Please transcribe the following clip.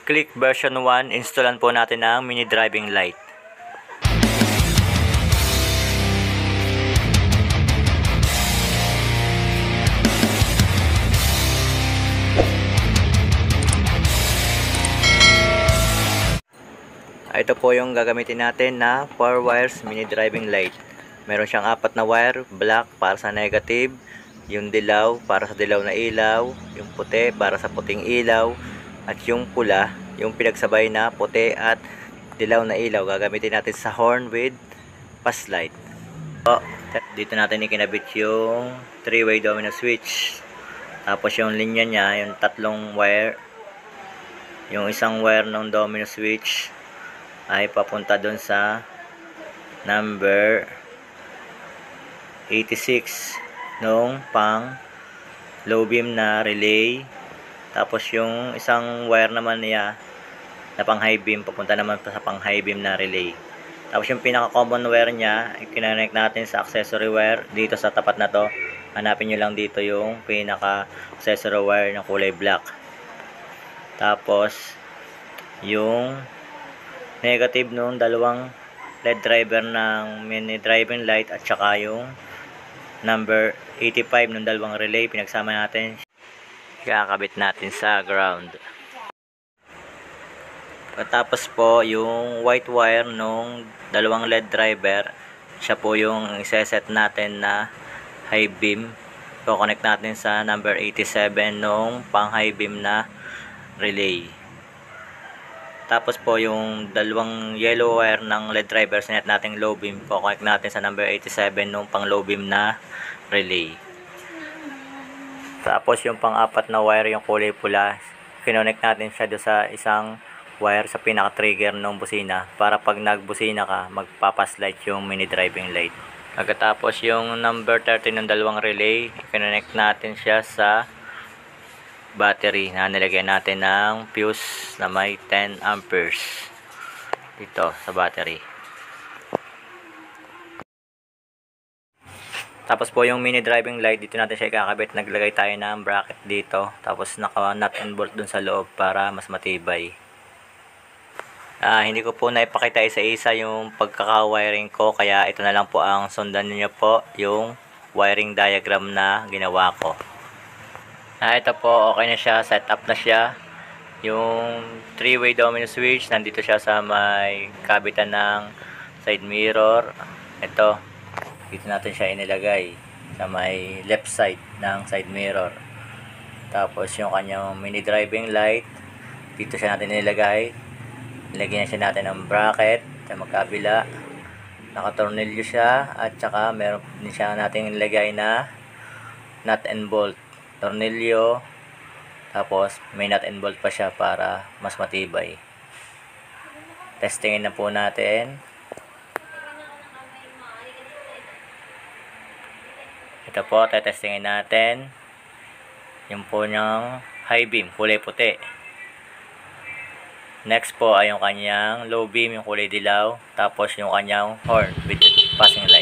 Click version 1, installan po natin ang mini driving light. Ito po yung gagamitin natin na 4 wires mini driving light. Meron siyang 4 na wire, black para sa negative, yung dilaw para sa dilaw na ilaw, yung puti para sa puting ilaw, at yung pula, yung pinagsabay na puti at dilaw na ilaw, gagamitin natin sa horn with pass light. So, dito natin ikinabit yung 3-way domino switch. Tapos yung linya niya, yung tatlong wire, yung isang wire ng domino switch ay papunta doon sa number 86 nung pang low beam na relay. Tapos yung isang wire naman niya na pang high beam papunta naman sa pang high beam na relay. Tapos yung pinaka common wire niya i-connect natin sa accessory wire dito sa tapat na to. Hanapin nyo lang dito yung pinaka accessory wire ng kulay black. Tapos yung negative nung dalawang LED driver ng mini driving light at saka yung number 85 ng dalawang relay, pinagsama natin, kakabit natin sa ground. Tapos po yung white wire nung dalawang LED driver, siya po yung iseset natin na high beam. Connect natin sa number 87 nung pang high beam na relay. Tapos po yung dalawang yellow wire ng LED driver sinet nating low beam, connect natin sa number 87 nung pang low beam na relay. Tapos yung pang-apat na wire, yung kulay pula, kinonect natin siya do sa isang wire sa pinaka-trigger ng busina para pag nagbusina ka, magpapaslight yung mini driving light. Pagkatapos yung number 13 ng dalawang relay, kinonect natin siya sa battery na nilagyan natin ng fuse na may 10 amperes dito sa battery. Tapos po yung mini driving light, dito natin siya ikakabit. Naglagay tayo ng bracket dito, tapos naka nut and bolt dun sa loob para mas matibay. Hindi ko po naipakita isa-isa yung pagkaka-wiring ko, kaya ito na lang po ang sundan niyo po, yung wiring diagram na ginawa ko. Ito po, okay na siya, set up na siya. Yung 3-way domino switch, nandito siya sa may kabitan ng side mirror. Ito, dito natin siya inilagay sa may left side ng side mirror. Tapos yung kanyang mini driving light, dito siya natin inilagay. Nilagyan siya natin ng bracket sa magkabila. Nakatornilyo siya at saka meron din siya natin inilagay na nut and bolt. Tornilyo, tapos may nut and bolt pa siya para mas matibay. Testingin na po natin. Ito po, testingin natin yung po niyang high beam, kulay puti. Next po ay yung kanyang low beam, yung kulay dilaw. Tapos yung kanyang horn with passing light.